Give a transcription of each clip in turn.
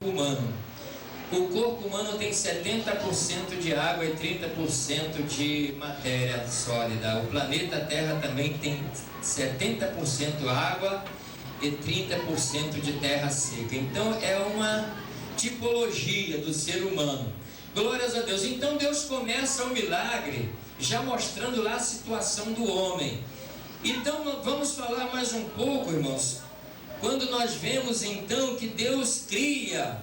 humano. O corpo humano tem 70% de água e 30% de matéria sólida. O planeta Terra também tem 70% água e 30% de terra seca. Então é uma tipologia do ser humano. Glórias a Deus. Então Deus começa o milagre já mostrando lá a situação do homem. Então vamos falar mais um pouco, irmãos. Quando nós vemos então que Deus cria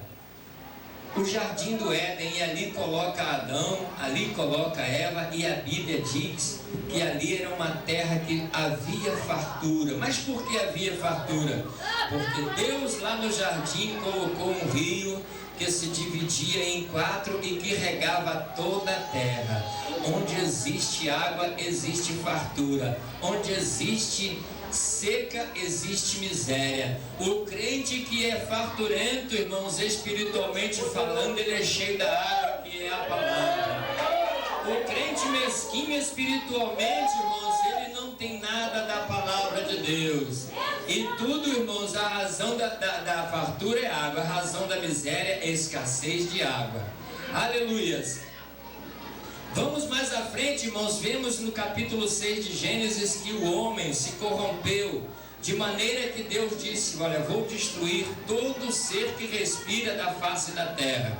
o jardim do Éden e ali coloca Adão, ali coloca Eva, e a Bíblia diz que ali era uma terra que havia fartura. Mas por que havia fartura? Porque Deus lá no jardim colocou um rio que se dividia em 4 e que regava toda a terra. Onde existe água, existe fartura. Onde existe seca, existe miséria. O crente que é farturento, irmãos, espiritualmente falando, ele é cheio da água que é a palavra. O crente mesquinho espiritualmente, irmãos, ele não tem nada da palavra de Deus. E tudo, irmãos, a razão da fartura é água, a razão da miséria é escassez de água. Aleluias. Vamos mais à frente, irmãos, vemos no capítulo 6 de Gênesis que o homem se corrompeu, de maneira que Deus disse: olha, vou destruir todo ser que respira da face da terra.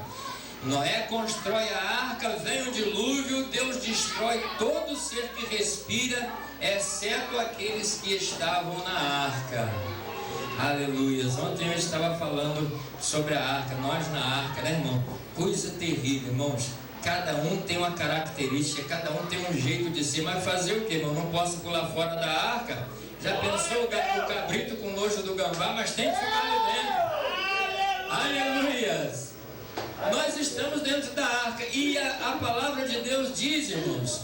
Noé constrói a arca, vem o dilúvio, Deus destrói todo ser que respira, exceto aqueles que estavam na arca. Aleluias. Ontem eu estava falando sobre a arca, nós na arca, né, irmão? Coisa terrível, irmãos. Cada um tem uma característica, cada um tem um jeito de ser, mas fazer o que, irmão? Não posso pular fora da arca? Já pensou o cabrito com nojo do gambá, mas tem que ficar ali dentro. Aleluias! Nós estamos dentro da arca e a palavra de Deus diz, irmãos,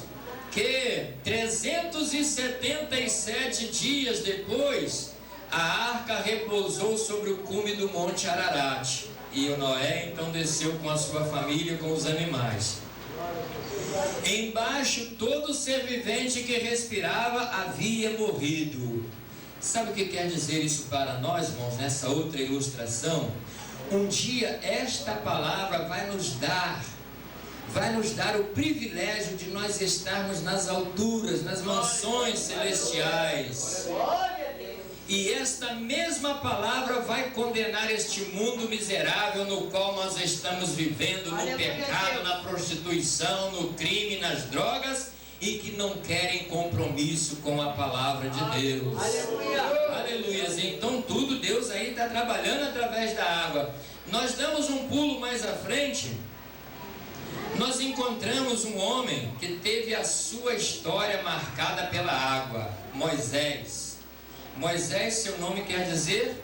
que 377 dias depois, a arca repousou sobre o cume do Monte Ararat. E o Noé então desceu com a sua família, com os animais. Embaixo, todo ser vivente que respirava havia morrido. Sabe o que quer dizer isso para nós, irmãos, nessa outra ilustração? Um dia esta palavra vai nos dar o privilégio de nós estarmos nas alturas, nas mansões celestiais. E esta mesma palavra vai condenar este mundo miserável no qual nós estamos vivendo, no pecado, na prostituição, no crime, nas drogas, e que não querem compromisso com a palavra de Deus. Aleluia. Então tudo Deus aí está trabalhando através da água. Nós damos um pulo mais à frente, nós encontramos um homem que teve a sua história marcada pela água, Moisés. Moisés, seu nome quer dizer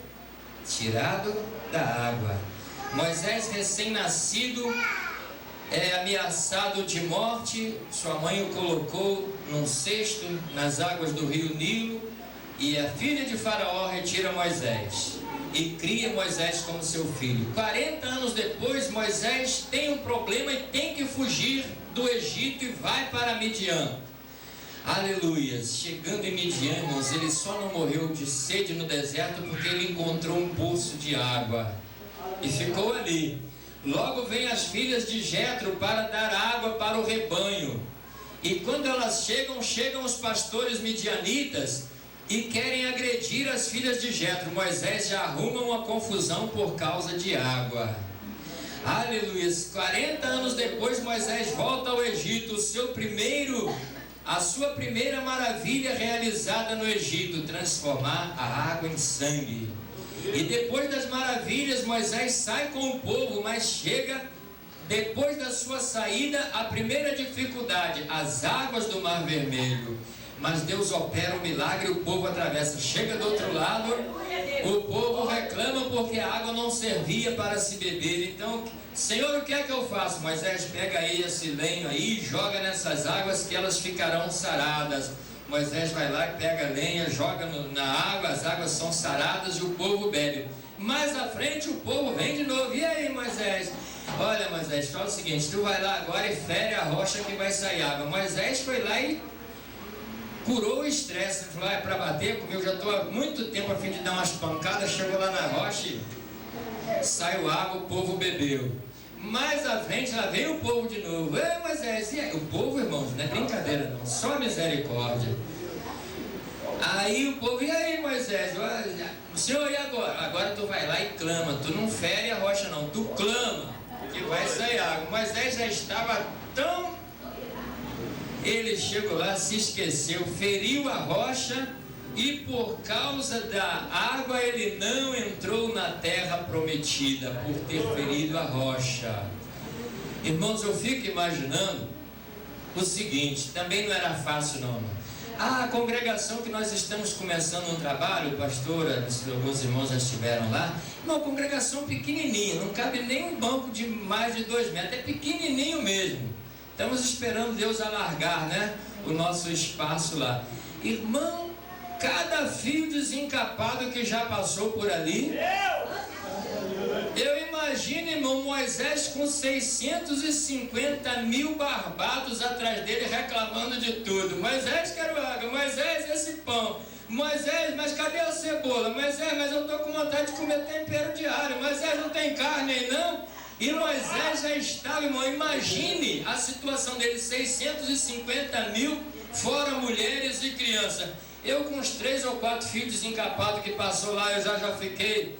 tirado da água. Moisés, recém-nascido, ameaçado de morte, sua mãe o colocou num cesto nas águas do rio Nilo, e a filha de Faraó retira Moisés e cria Moisés como seu filho. 40 anos depois, Moisés tem um problema e tem que fugir do Egito e vai para Midian. Aleluia. Chegando em Midian, irmãos, ele só não morreu de sede no deserto porque ele encontrou um poço de água e ficou ali. Logo vem as filhas de Jetro para dar água para o rebanho, e quando elas chegam os pastores midianitas e querem agredir as filhas de Jetro. Moisés já arruma uma confusão por causa de água. Aleluia. 40 anos depois, Moisés volta ao Egito. A sua primeira maravilha realizada no Egito, transformar a água em sangue. E depois das maravilhas, Moisés sai com o povo, mas chega, depois da sua saída, a primeira dificuldade, as águas do Mar Vermelho. Mas Deus opera o milagre, o povo atravessa. Chega do outro lado, o povo reclama porque a água não servia para se beber. Então, Senhor, o que é que eu faço? Moisés pega aí esse lenho aí, joga nessas águas que elas ficarão saradas. Moisés vai lá e pega a lenha, joga na água, as águas são saradas e o povo bebe. Mais à frente o povo vem de novo. E aí, Moisés? Olha, Moisés, fala o seguinte: tu vai lá agora e fere a rocha que vai sair água. Moisés foi lá e curou o estresse. Ele falou: para bater comigo, eu já estou há muito tempo a fim de dar umas pancadas. Chegou lá na rocha e Saiu água, o povo bebeu. Mais à frente, lá veio o povo de novo. Ei, Moisés, e aí? O povo, irmãos, não é brincadeira não, só misericórdia. Aí o povo, e aí, Moisés? Senhor, e agora? Agora tu vai lá e clama. Tu não fere a rocha não, tu clama que vai sair água. Moisés já estava tão... Ele chegou lá, se esqueceu, feriu a rocha, e por causa da água ele não entrou na terra prometida, por ter ferido a rocha. Irmãos, eu fico imaginando o seguinte, também não era fácil não. A congregação que nós estamos começando um trabalho, pastora, alguns irmãos já estiveram lá, uma congregação pequenininha, não cabe nem um banco de mais de 2 metros, é pequenininho mesmo. Estamos esperando Deus alargar, né, o nosso espaço lá. Irmão, cada fio desencapado que já passou por ali, eu imagino, irmão, Moisés com 650 mil barbados atrás dele reclamando de tudo. Moisés, quero água. Moisés, esse pão. Moisés, mas cadê a cebola? Moisés, mas eu estou com vontade de comer tempero diário. Moisés, não tem carne aí não? E Moisés já estava, irmão, imagine a situação dele, 650 mil, fora mulheres e crianças. Eu com uns 3 ou 4 fios desencapados que passou lá, eu já fiquei...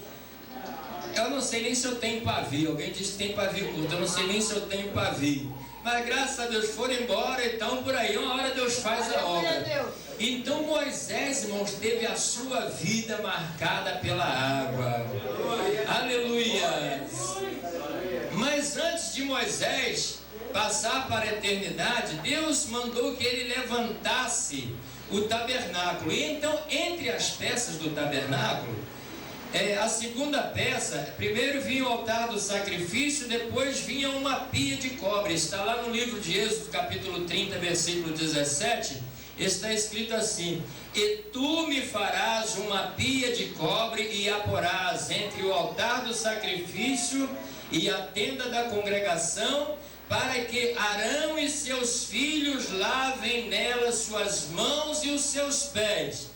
Eu não sei nem se eu tenho pavio. Alguém disse que tem pavio curto, eu não sei nem se eu tenho pavio. Mas graças a Deus foram embora, então por aí, uma hora Deus faz a obra. Então Moisés, irmãos, teve a sua vida marcada pela água. Aleluia! Mas antes de Moisés passar para a eternidade, Deus mandou que ele levantasse o tabernáculo. E então, entre as peças do tabernáculo, a segunda peça, primeiro vinha o altar do sacrifício, depois vinha uma pia de cobre. Está lá no livro de Êxodo, capítulo 30, versículo 17, está escrito assim: e tu me farás uma pia de cobre e a porás entre o altar do sacrifício e a tenda da congregação, para que Arão e seus filhos lavem nela suas mãos e os seus pés.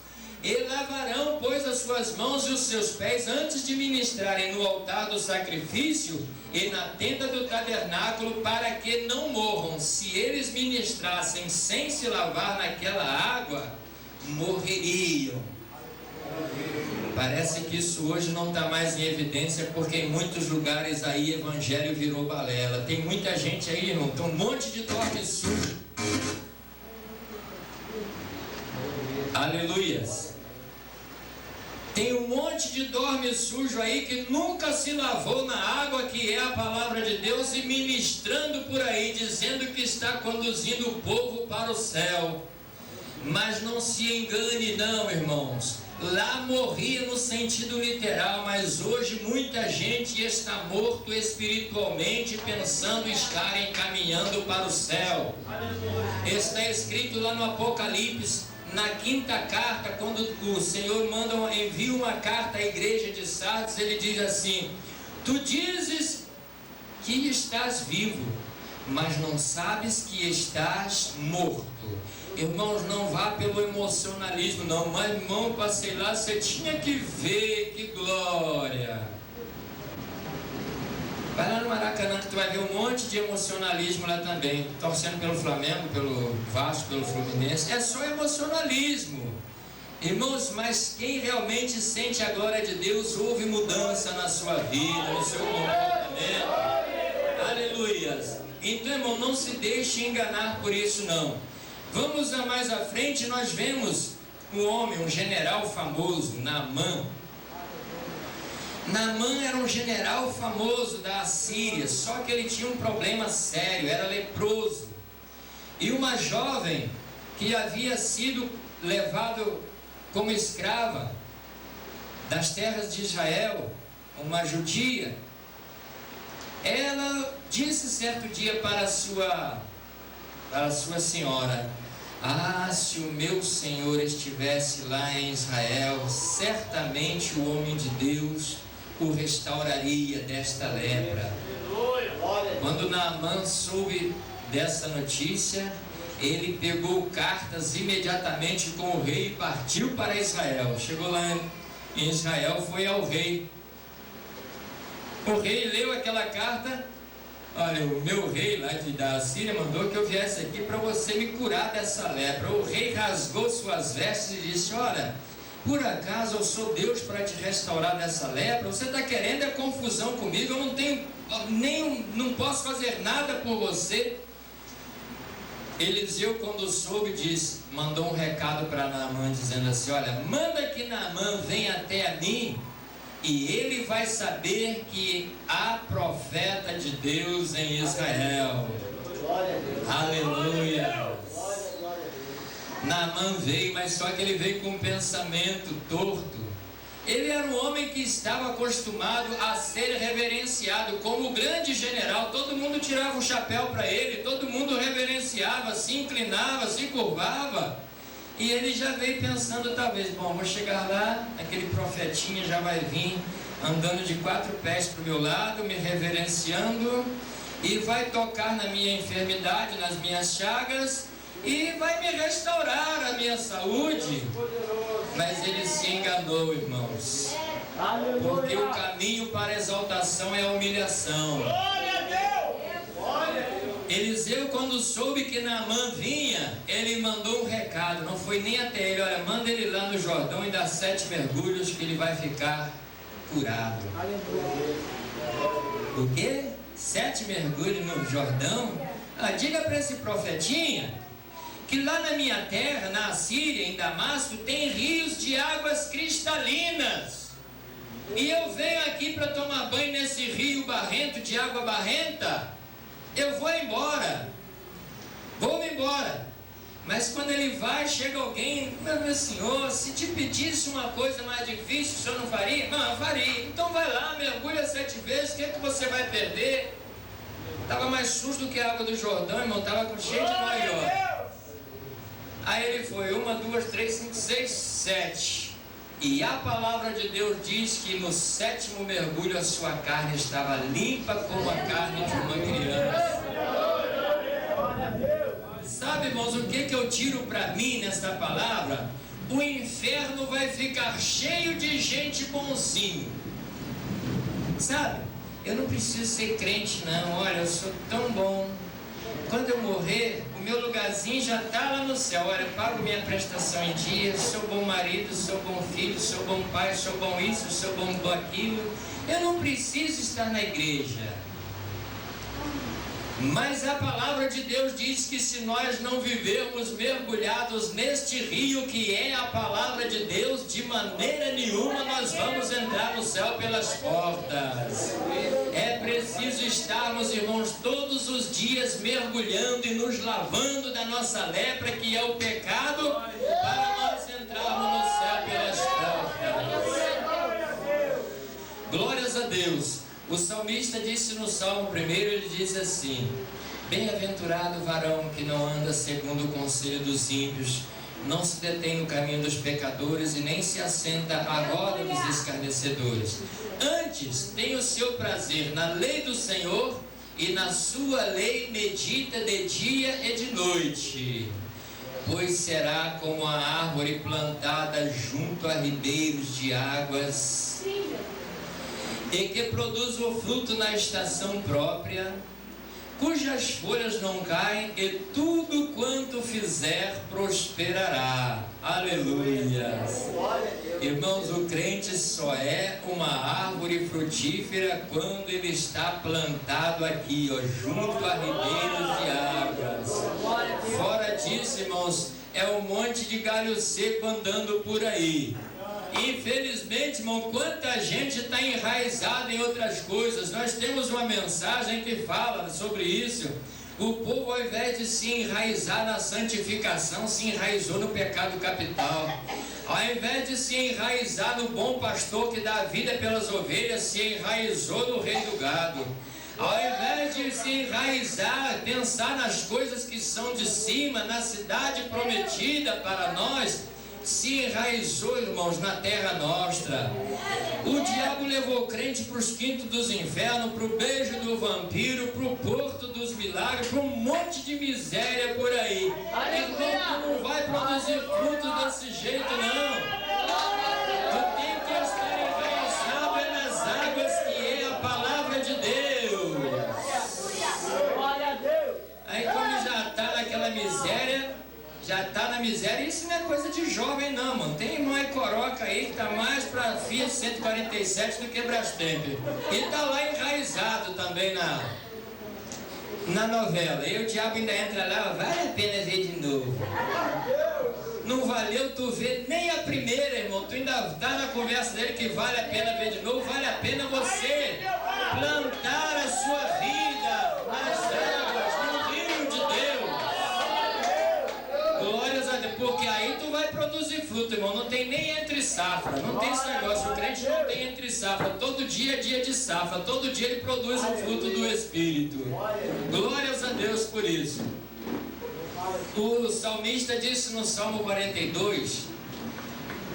E lavarão, pois, as suas mãos e os seus pés antes de ministrarem no altar do sacrifício e na tenda do tabernáculo, para que não morram. Se eles ministrassem sem se lavar naquela água, morreriam. Parece que isso hoje não está mais em evidência, porque em muitos lugares aí evangelho virou balela. Tem muita gente aí, irmão, tem um monte de dorme sujo. Aleluias. Tem um monte de dorme sujo aí que nunca se lavou na água que é a palavra de Deus, e ministrando por aí, dizendo que está conduzindo o povo para o céu. Mas não se engane não, irmãos. Lá morria no sentido literal, mas hoje muita gente está morto espiritualmente, pensando estar encaminhando para o céu. Está escrito lá no Apocalipse, na 5ª carta, quando o Senhor envia uma carta à igreja de Sardes, ele diz assim: tu dizes que estás vivo, mas não sabes que estás morto. Irmãos, não vá pelo emocionalismo não, mas irmão, passei lá, você tinha que ver, que glória. Vai lá no Maracanã que tu vai ver um monte de emocionalismo lá também, torcendo pelo Flamengo, pelo Vasco, pelo Fluminense. É só emocionalismo, irmãos. Mas quem realmente sente a glória de Deus, houve mudança na sua vida, no seu comportamento. Aleluias. Então, irmão, não se deixe enganar por isso não. Vamos a mais à frente, nós vemos um homem, um general famoso, Naamã. Naamã era um general famoso da Assíria, só que ele tinha um problema sério, era leproso. E uma jovem que havia sido levada como escrava das terras de Israel, uma judia, ela disse certo dia para a sua senhora: ah, se o meu Senhor estivesse lá em Israel, certamente o homem de Deus o restauraria desta lepra. Quando Naamã soube dessa notícia, ele pegou cartas imediatamente com o rei e partiu para Israel. Chegou lá em Israel, foi ao rei O rei leu aquela carta. Olha, o meu rei lá da Síria mandou que eu viesse aqui para você me curar dessa lepra. O rei rasgou suas vestes e disse: olha, por acaso eu sou Deus para te restaurar dessa lepra? Você está querendo confusão comigo? Eu não tenho não posso fazer nada por você. Eliseu, quando soube, mandou um recado para Naamã dizendo assim: olha, manda que Naamã venha até a mim, e ele vai saber que há profeta de Deus em Israel. Aleluia. Naamã veio, mas só que ele veio com um pensamento torto. Ele era um homem que estava acostumado a ser reverenciado como grande general. Todo mundo tirava o chapéu para ele, todo mundo reverenciava, se inclinava, se curvava. E ele já veio pensando, talvez, bom, vou chegar lá, aquele profetinha já vai vir andando de 4 pés para o meu lado, me reverenciando, e vai tocar na minha enfermidade, nas minhas chagas, e vai me restaurar a minha saúde. Mas ele se enganou, irmãos, porque o caminho para a exaltação é a humilhação. Eliseu, quando soube que Naamã vinha, ele mandou um recado, não foi nem até ele: olha, manda ele lá no Jordão e dá 7 mergulhos que ele vai ficar curado. O quê? 7 mergulhos no Jordão? Diga para esse profetinha que lá na minha terra, na Assíria, em Damasco, tem rios de águas cristalinas, e eu venho aqui para tomar banho nesse rio barrento, de água barrenta. Eu vou embora, vou-me embora. Mas quando ele vai, chega alguém: meu senhor, se te pedisse uma coisa mais difícil, o senhor não faria? Não, eu faria. Então vai lá, mergulha 7 vezes, o que é que você vai perder? Estava mais sujo do que a água do Jordão, irmão, estava cheio de maior. Aí ele foi: 1, 2, 3, 5, 6, 7. E a palavra de Deus diz que no 7º mergulho a sua carne estava limpa como a carne de uma criança. Sabe, irmãos, o que eu tiro para mim nessa palavra? O inferno vai ficar cheio de gente bonzinho. Sabe, eu não preciso ser crente não. Olha, eu sou tão bom. Quando eu morrer, o meu lugarzinho já está lá no céu. Olha, eu pago minha prestação em dia, sou bom marido, sou bom filho, sou bom pai, sou bom isso, sou bom aquilo. Eu não preciso estar na igreja. Mas a palavra de Deus diz que se nós não vivermos mergulhados neste rio que é a palavra de Deus, de maneira nenhuma nós vamos entrar no céu pelas portas. É preciso estarmos, irmãos, todos os dias mergulhando e nos lavando da nossa lepra, que é o pecado, para nós entrarmos no céu pelas portas. Glórias a Deus. O salmista disse no Salmo 1, ele diz assim: bem-aventurado o varão que não anda segundo o conselho dos ímpios, não se detém no caminho dos pecadores e nem se assenta à roda dos escarnecedores. Antes tem o seu prazer na lei do Senhor, e na sua lei medita de dia e de noite. Pois será como a árvore plantada junto a ribeiros de águas, e que produz o fruto na estação própria, cujas folhas não caem, e tudo quanto fizer prosperará. Aleluia. Irmãos, o crente só é uma árvore frutífera quando ele está plantado aqui, junto a ribeiros de águas. Fora disso, irmãos, é um monte de galho seco andando por aí. Infelizmente, irmão, quanta gente está enraizada em outras coisas. Nós temos uma mensagem que fala sobre isso. O povo, ao invés de se enraizar na santificação, se enraizou no pecado capital. Ao invés de se enraizar no bom pastor que dá a vida pelas ovelhas, se enraizou no rei do gado. Ao invés de se enraizar, pensar nas coisas que são de cima, na cidade prometida para nós, se enraizou, irmãos, na terra nostra. O diabo levou o crente para os quintos dos infernos, para o beijo do vampiro, para o porto dos milagres, para um monte de miséria por aí. Irmão, tu não vai produzir frutos desse jeito, não. Tu tem que estar enraizado nas águas, que é a palavra já está na miséria. Isso não é coisa de jovem não, mano. Tem irmão aí coroca aí que está mais para Fiat 147 do que Brastemp. E está lá enraizado também na novela. E o diabo ainda entra lá, vale a pena ver de novo. Não valeu tu ver nem a primeira, irmão. Tu ainda está na conversa dele que vale a pena ver de novo. Vale a pena você plantar a sua vida nas águas, no rio de Deus. Glórias a Deus, porque aí tu vai produzir fruto, irmão. Não tem nem entre safra, não tem esse negócio. O crente não tem entre safra. Todo dia é dia de safra. Todo dia ele produz o fruto do Espírito. Glórias a Deus por isso. O salmista disse no Salmo 42,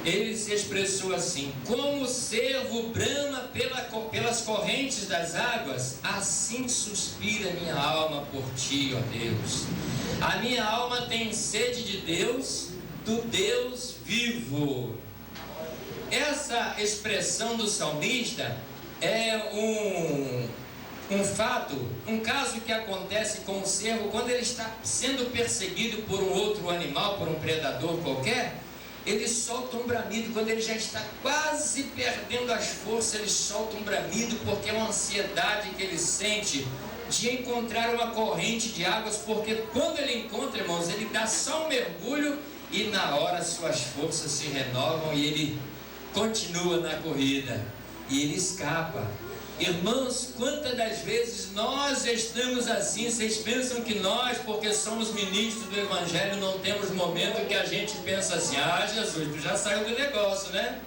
ele se expressou assim: como o cervo brama pelas correntes das águas, assim suspira minha alma por ti, ó Deus. A minha alma tem sede de Deus, do Deus vivo. Essa expressão do salmista é um fato, um caso que acontece com o cervo quando ele está sendo perseguido por um outro animal, por um predador qualquer. Ele solta um bramido. Quando ele já está quase perdendo as forças, ele solta um bramido, porque é uma ansiedade que ele sente de encontrar uma corrente de águas, porque quando ele encontra, irmãos, ele dá só um mergulho e na hora suas forças se renovam e ele continua na corrida e ele escapa. Irmãos, quantas das vezes nós estamos assim? Vocês pensam que nós, porque somos ministros do Evangelho, não temos momento que a gente pensa assim: ah, Jesus, tu já saiu do negócio, né?